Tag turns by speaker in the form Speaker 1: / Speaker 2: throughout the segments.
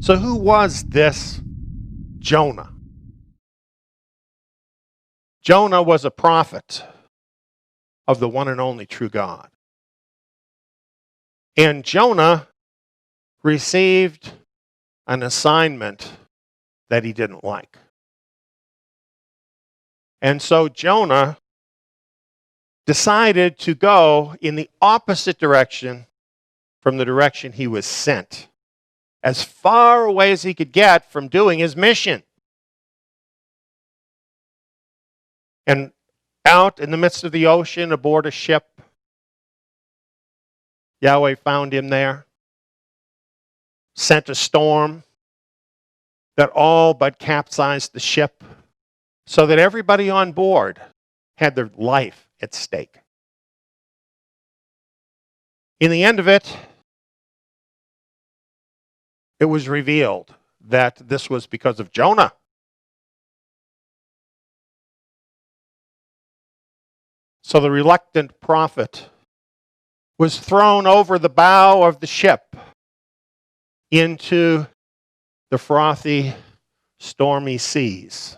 Speaker 1: So who was this Jonah? Jonah was a prophet of the one and only true God. And Jonah received an assignment that he didn't like. And so Jonah decided to go in the opposite direction from the direction he was sent, as far away as he could get from doing his mission. And out in the midst of the ocean, aboard a ship, Yahweh found him there, sent a storm that all but capsized the ship, so that everybody on board had their life at stake. In the end of it, it was revealed that this was because of Jonah. So the reluctant prophet was thrown over the bow of the ship into the frothy, stormy seas.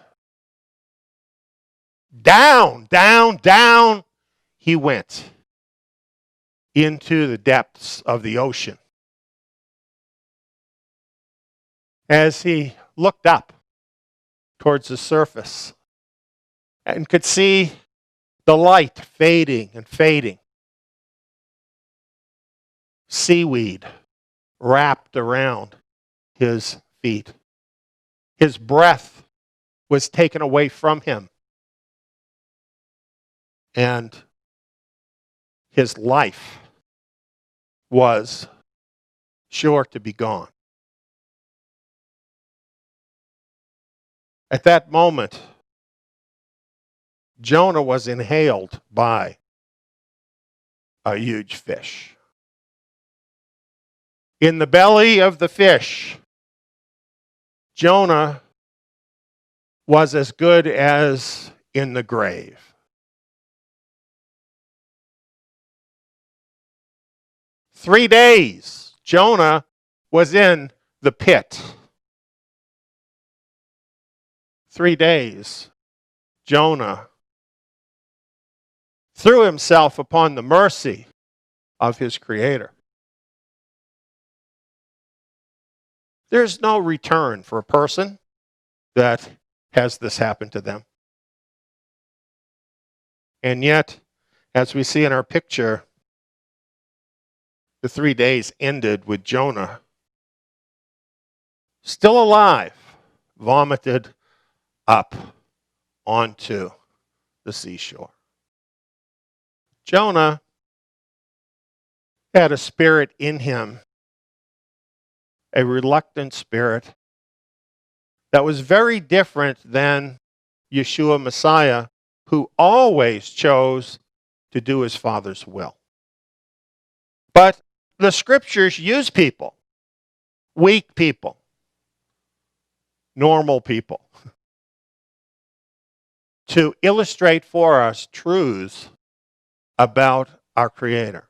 Speaker 1: Down, down, down he went into the depths of the ocean. As he looked up towards the surface and could see the light fading and fading, seaweed wrapped around his feet. His breath was taken away from him, and his life was sure to be gone. At that moment, Jonah was inhaled by a huge fish. In the belly of the fish, Jonah was as good as in the grave. Three days, Jonah was in the pit. 3 days, Jonah threw himself upon the mercy of his Creator. There's no return for a person that has this happen to them. And yet, as we see in our picture, the 3 days ended with Jonah still alive, vomited up onto the seashore. Jonah had a spirit in him, a reluctant spirit that was very different than Yeshua Messiah, who always chose to do his Father's will. But the scriptures use people, weak people, normal people, to illustrate for us truths about our Creator.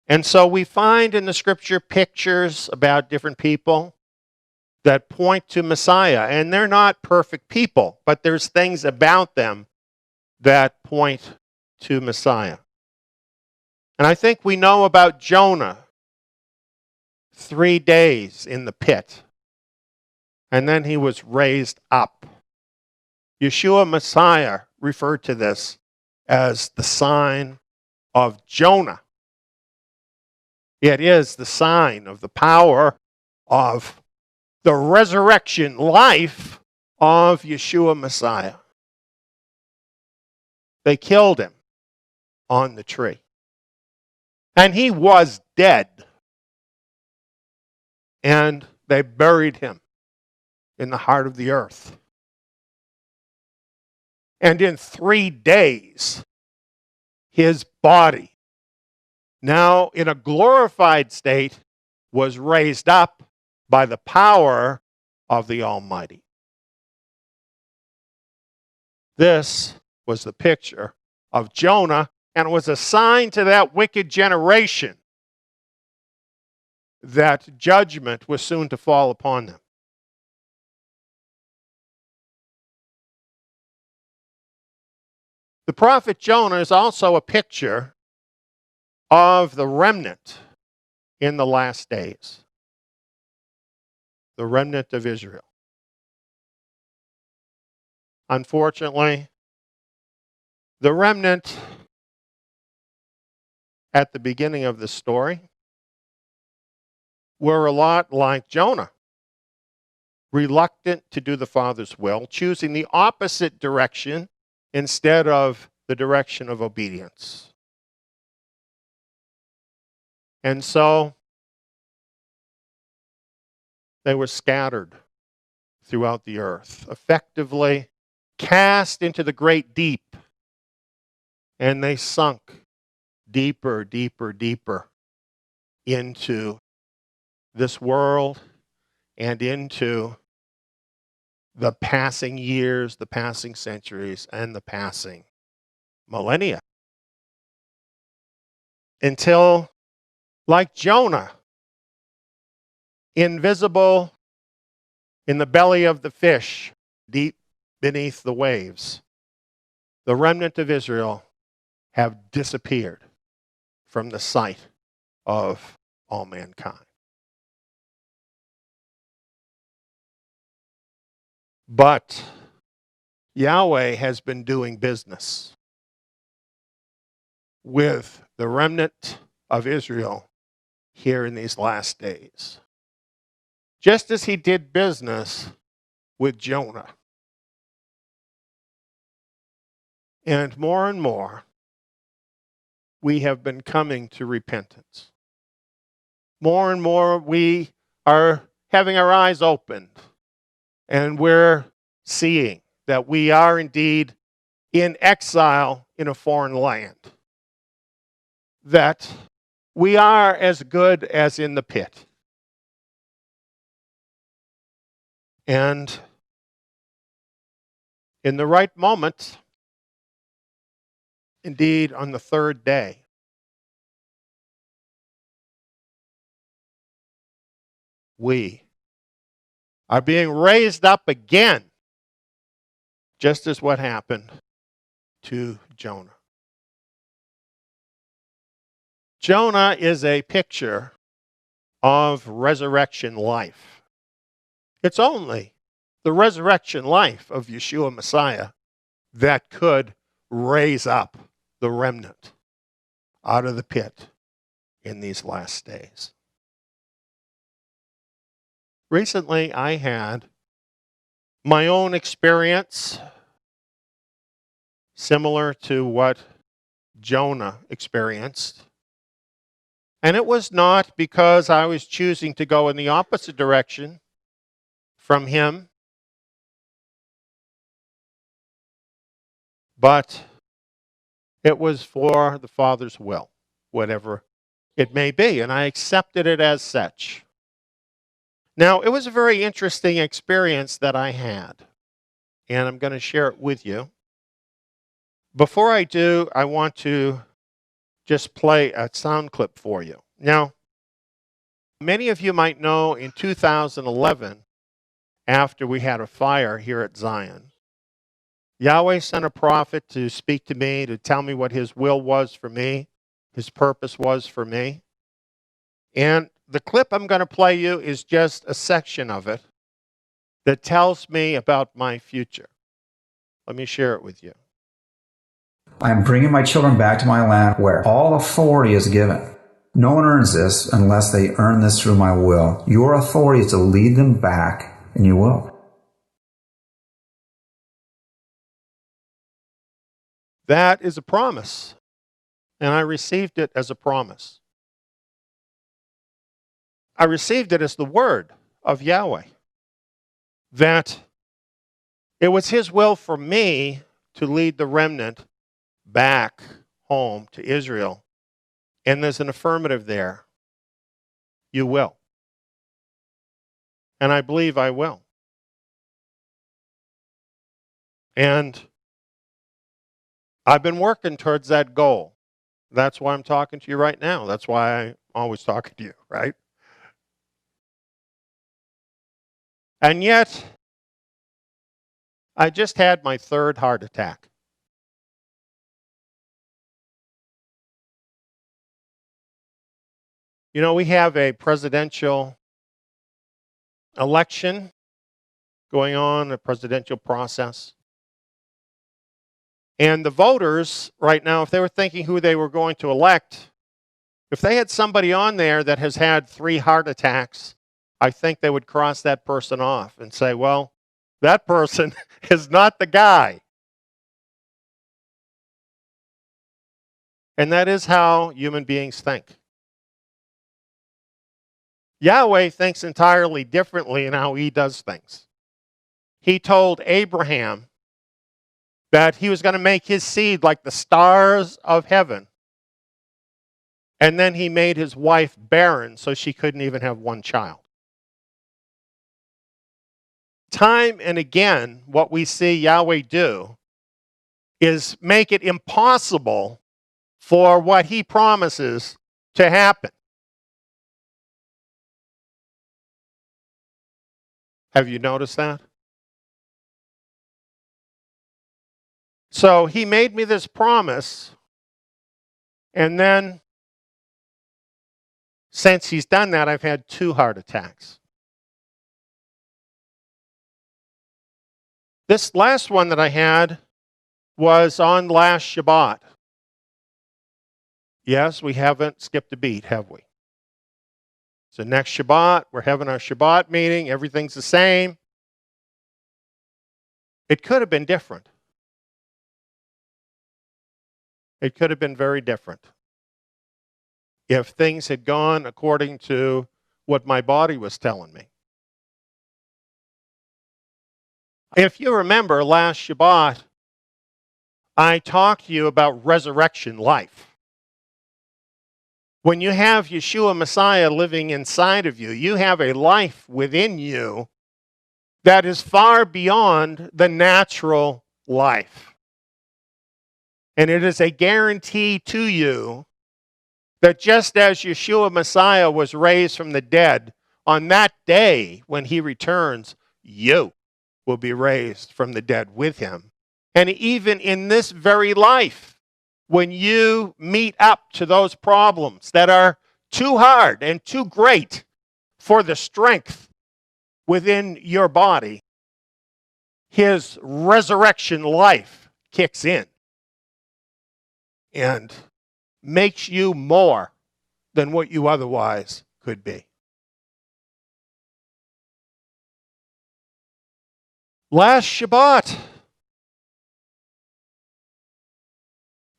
Speaker 1: And so we find in the scripture pictures about different people that point to Messiah. And they're not perfect people, but there's things about them that point to Messiah. And I think we know about Jonah, 3 days in the pit, and then he was raised up. Yeshua Messiah referred to this as the sign of Jonah. It is the sign of the power of the resurrection life of Yeshua Messiah. They killed him on the tree. And he was dead. And they buried him in the heart of the earth. And in 3 days, his body, now in a glorified state, was raised up by the power of the Almighty. This was the picture of Jonah, and it was a sign to that wicked generation that judgment was soon to fall upon them. The prophet Jonah is also a picture of the remnant in the last days, the remnant of Israel. Unfortunately, the remnant at the beginning of the story were a lot like Jonah, reluctant to do the Father's will, choosing the opposite direction instead of the direction of obedience. And so they were scattered throughout the earth, effectively cast into the great deep, and they sunk deeper, deeper, deeper into this world and into the passing years, the passing centuries, and the passing millennia. Until, like Jonah, invisible in the belly of the fish, deep beneath the waves, the remnant of Israel have disappeared from the sight of all mankind. But Yahweh has been doing business with the remnant of Israel here in these last days, just as he did business with Jonah. And more, we have been coming to repentance. More and more, we are having our eyes opened, and we're seeing that we are indeed in exile in a foreign land, that we are as good as in the pit. And in the right moment, indeed on the third day, we are being raised up again, just as what happened to Jonah. Jonah is a picture of resurrection life. It's only the resurrection life of Yeshua Messiah that could raise up the remnant out of the pit in these last days. Recently, I had my own experience similar to what Jonah experienced. And it was not because I was choosing to go in the opposite direction from him, but it was for the Father's will, whatever it may be, and I accepted it as such. Now, it was a very interesting experience that I had, and I'm going to share it with you. Before I do, I want to just play a sound clip for you. Now, many of you might know in 2011, after we had a fire here at Zion, Yahweh sent a prophet to speak to me, to tell me what his will was for me, his purpose was for me. And the clip I'm going to play you is just a section of it that tells me about my future. Let me share it with you.
Speaker 2: I am bringing my children back to my land where all authority is given. No one earns this unless they earn this through my will. Your authority is to lead them back, and you will.
Speaker 1: That is a promise, and I received it as a promise. I received it as the word of Yahweh, that it was his will for me to lead the remnant back home to Israel. And there's an affirmative there. You will. And I believe I will. And I've been working towards that goal. That's why I'm talking to you right now. That's why I'm always talking to you, right? And yet, I just had my third heart attack. You know, we have a presidential election going on, a presidential process. And the voters right now, if they were thinking who they were going to elect, if they had somebody on there that has had 3 heart attacks, I think they would cross that person off and say, well, that person is not the guy. And that is how human beings think. Yahweh thinks entirely differently in how he does things. He told Abraham that he was going to make his seed like the stars of heaven. And then he made his wife barren so she couldn't even have one child. Time and again, what we see Yahweh do is make it impossible for what he promises to happen. Have you noticed that? So he made me this promise, and then since he's done that, I've had 2 heart attacks. This last one that I had was on last Shabbat. Yes, we haven't skipped a beat, have we? So next Shabbat, we're having our Shabbat meeting. Everything's the same. It could have been different. It could have been very different if things had gone according to what my body was telling me. If you remember last Shabbat, I talked to you about resurrection life. When you have Yeshua Messiah living inside of you, you have a life within you that is far beyond the natural life. And it is a guarantee to you that just as Yeshua Messiah was raised from the dead, on that day when he returns, you will be raised from the dead with him. And even in this very life, when you meet up to those problems that are too hard and too great for the strength within your body, his resurrection life kicks in and makes you more than what you otherwise could be. Last Shabbat,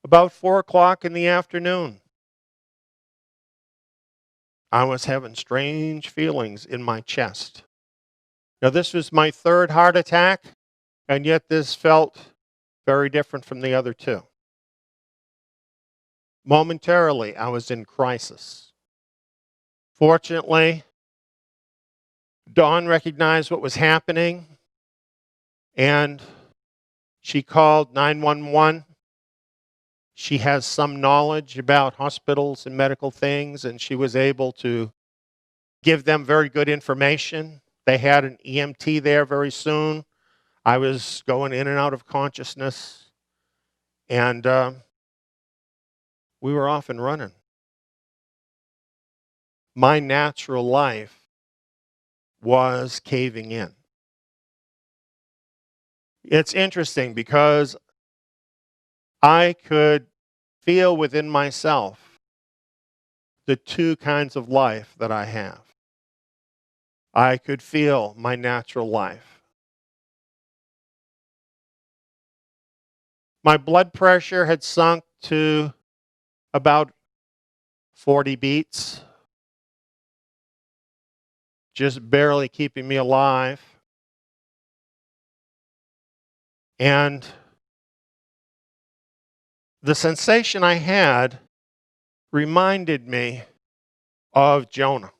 Speaker 1: about 4 o'clock in the afternoon, I was having strange feelings in my chest. Now, this was my 3rd heart attack, and yet this felt very different from the other 2. Momentarily, I was in crisis. Fortunately, Dawn recognized what was happening, and she called 911. She has some knowledge about hospitals and medical things, and she was able to give them very good information. They had an EMT there very soon. I was going in and out of consciousness, and we were off and running. My natural life was caving in. It's interesting because I could feel within myself the 2 kinds of life that I have. I could feel my natural life. My blood pressure had sunk to about 40 beats, just barely keeping me alive. And the sensation I had reminded me of Jonah.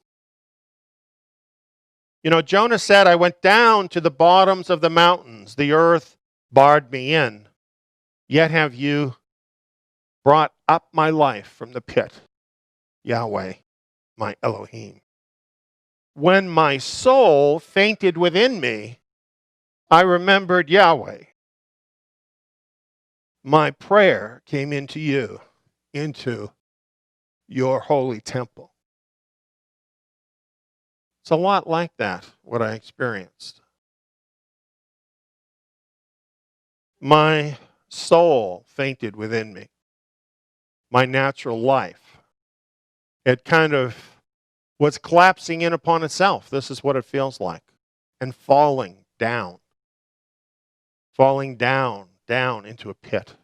Speaker 1: You know, Jonah said, I went down to the bottoms of the mountains. The earth barred me in. Yet have you brought up my life from the pit, Yahweh, my Elohim. when my soul fainted within me, I remembered Yahweh. My prayer came into you, into your holy temple. It's a lot like that, what I experienced. My soul fainted within me. My natural life. It kind of was collapsing in upon itself. This is what it feels like. And falling down. Falling down into a pit.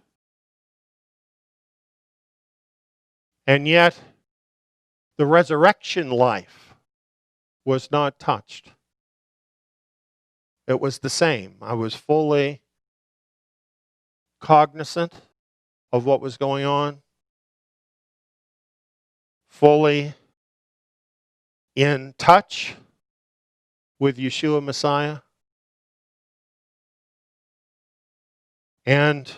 Speaker 1: And yet, the resurrection life was not touched. It was the same. I was fully cognizant of what was going on, fully in touch with Yeshua Messiah. And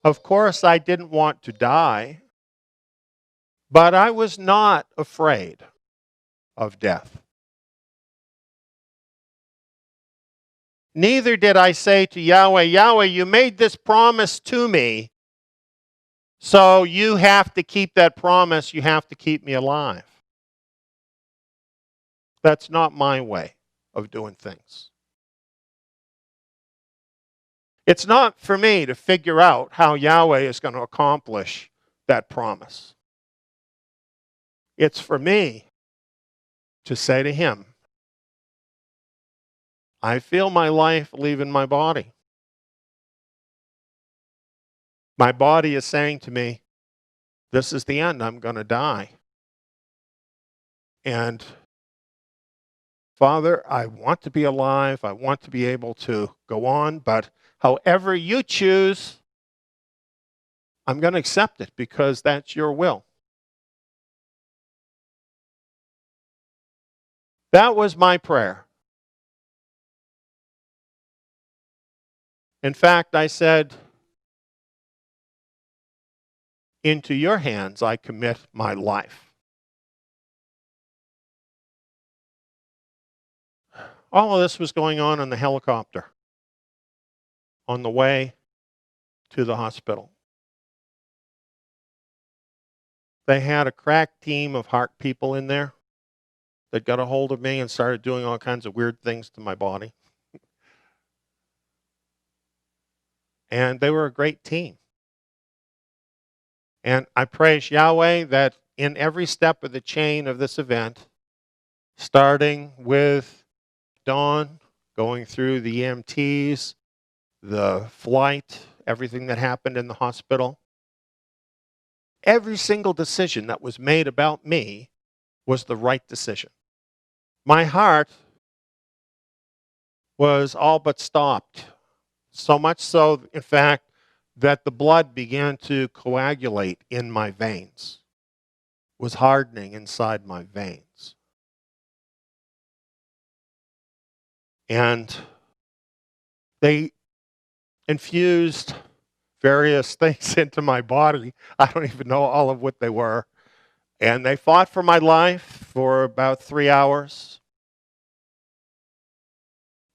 Speaker 1: of course, I didn't want to die, but I was not afraid of death. Neither did I say to Yahweh, Yahweh, you made this promise to me, so you have to keep that promise. You have to keep me alive. That's not my way of doing things. It's not for me to figure out how Yahweh is going to accomplish that promise. It's for me to say to him, I feel my life leaving my body. My body is saying to me, this is the end. I'm going to die. And Father, I want to be alive. I want to be able to go on. But however you choose, I'm going to accept it because that's your will. That was my prayer. In fact, I said, into your hands I commit my life. All of this was going on the helicopter on the way to the hospital. They had a crack team of heart people in there that got a hold of me and started doing all kinds of weird things to my body. And they were a great team. And I praise Yahweh that in every step of the chain of this event, starting with Dawn, going through the EMTs, the flight, everything that happened in the hospital, every single decision that was made about me was the right decision. My heart was all but stopped. So much so, in fact, that the blood began to coagulate in my veins. It was hardening inside my veins. And they infused various things into my body. I don't even know all of what they were. And they fought for my life for about 3 hours.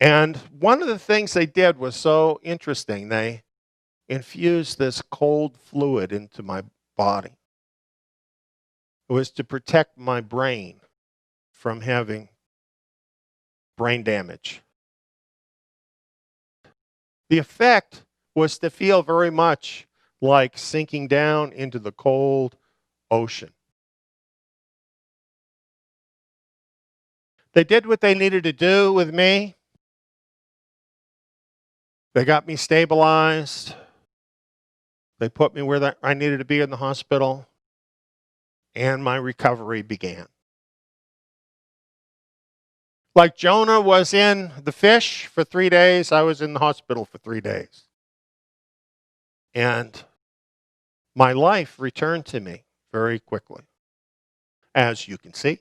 Speaker 1: And one of the things they did was so interesting. They infused this cold fluid into my body. It was to protect my brain from having brain damage. The effect was to feel very much like sinking down into the cold ocean. They did what they needed to do with me. They got me stabilized. They put me where I needed to be in the hospital. And my recovery began. Like Jonah was in the fish for 3 days, I was in the hospital for 3 days. And my life returned to me very quickly, as you can see.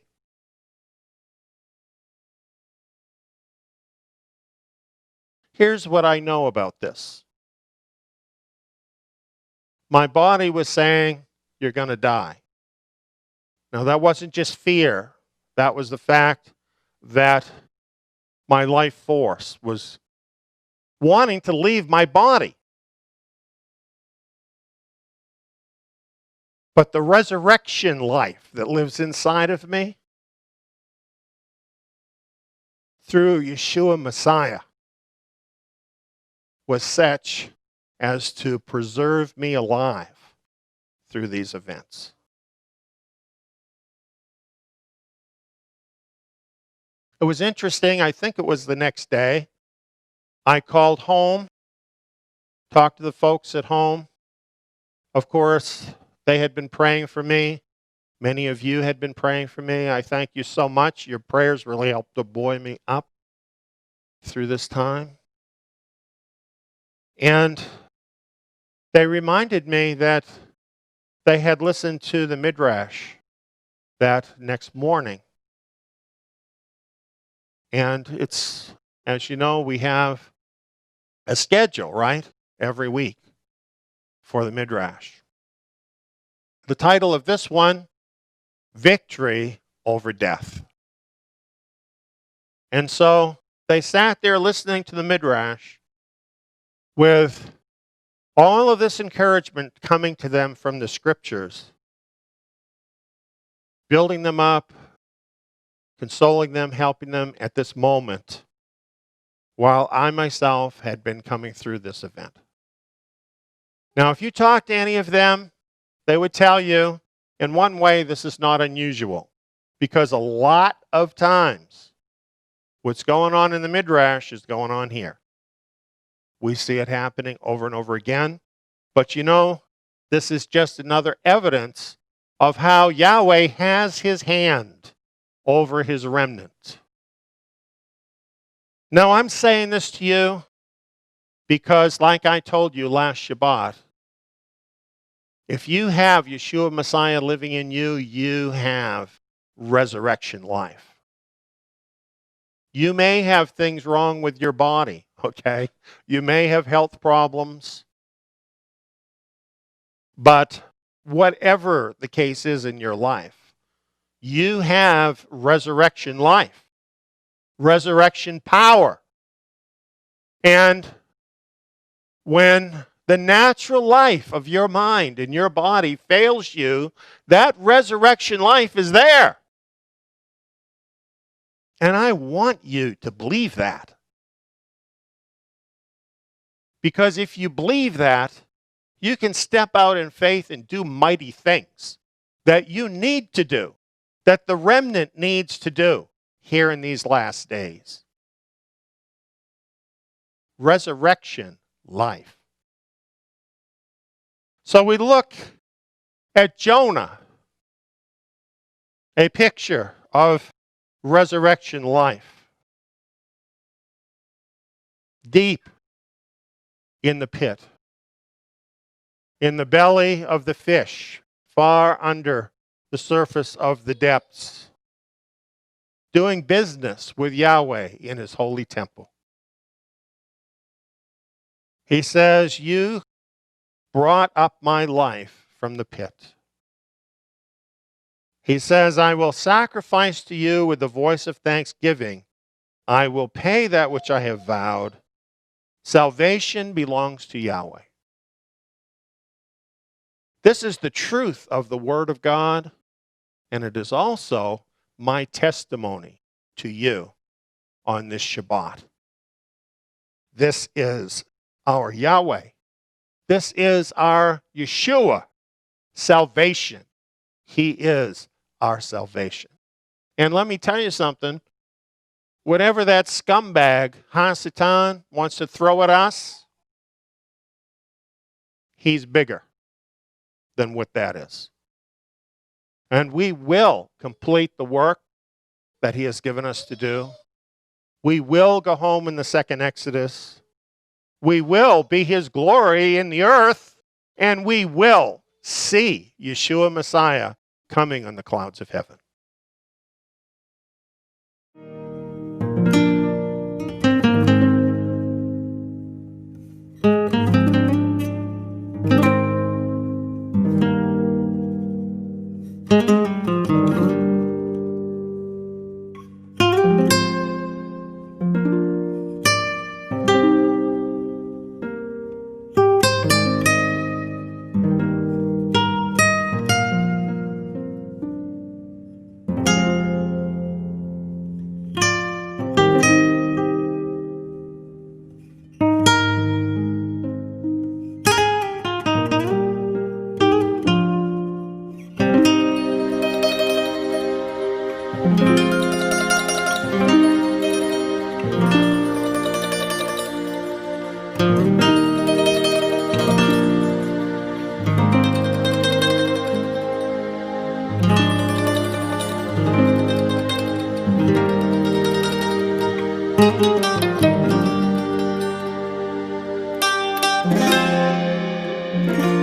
Speaker 1: Here's what I know about this. My body was saying, you're going to die. Now, that wasn't just fear. That was the fact that my life force was wanting to leave my body. But the resurrection life that lives inside of me, through Yeshua Messiah, was such as to preserve me alive through these events. It was interesting. I think it was the next day. I called home, talked to the folks at home. Of course, they had been praying for me. Many of you had been praying for me. I thank you so much. Your prayers really helped to buoy me up through this time. And they reminded me that they had listened to the Midrash that next morning. And it's, as you know, we have a schedule, right? Every week for the Midrash. The title of this one, Victory Over Death. And so they sat there listening to the Midrash with all of this encouragement coming to them from the scriptures, building them up, consoling them, helping them at this moment, while I myself had been coming through this event. Now, if you talk to any of them, they would tell you, in one way, this is not unusual, because a lot of times, what's going on in the Midrash is going on here. We see it happening over and over again. But you know, this is just another evidence of how Yahweh has his hand over his remnant. Now, I'm saying this to you because, like I told you last Shabbat, if you have Yeshua Messiah living in you, you have resurrection life. You may have things wrong with your body, okay? You may have health problems. But whatever the case is in your life, you have resurrection life, resurrection power. And when the natural life of your mind and your body fails you, that resurrection life is there. And I want you to believe that. Because if you believe that, you can step out in faith and do mighty things that you need to do, that the remnant needs to do here in these last days. Resurrection life. So we look at Jonah, a picture of resurrection life. Deep in the pit, in the belly of the fish, far under the surface of the depths, doing business with Yahweh in his holy temple. He says, you brought up my life from the pit. He says, I will sacrifice to you with the voice of thanksgiving. I will pay that which I have vowed. Salvation belongs to Yahweh. This is the truth of the Word of God, and it is also my testimony to you on this Shabbat. This is our Yahweh. This is our Yeshua salvation. He is our salvation. And let me tell you something. Whatever that scumbag, Hasatan, wants to throw at us, he's bigger than what that is. And we will complete the work that he has given us to do. We will go home in the second Exodus. We will be his glory in the earth, and we will see Yeshua Messiah coming on the clouds of heaven. you.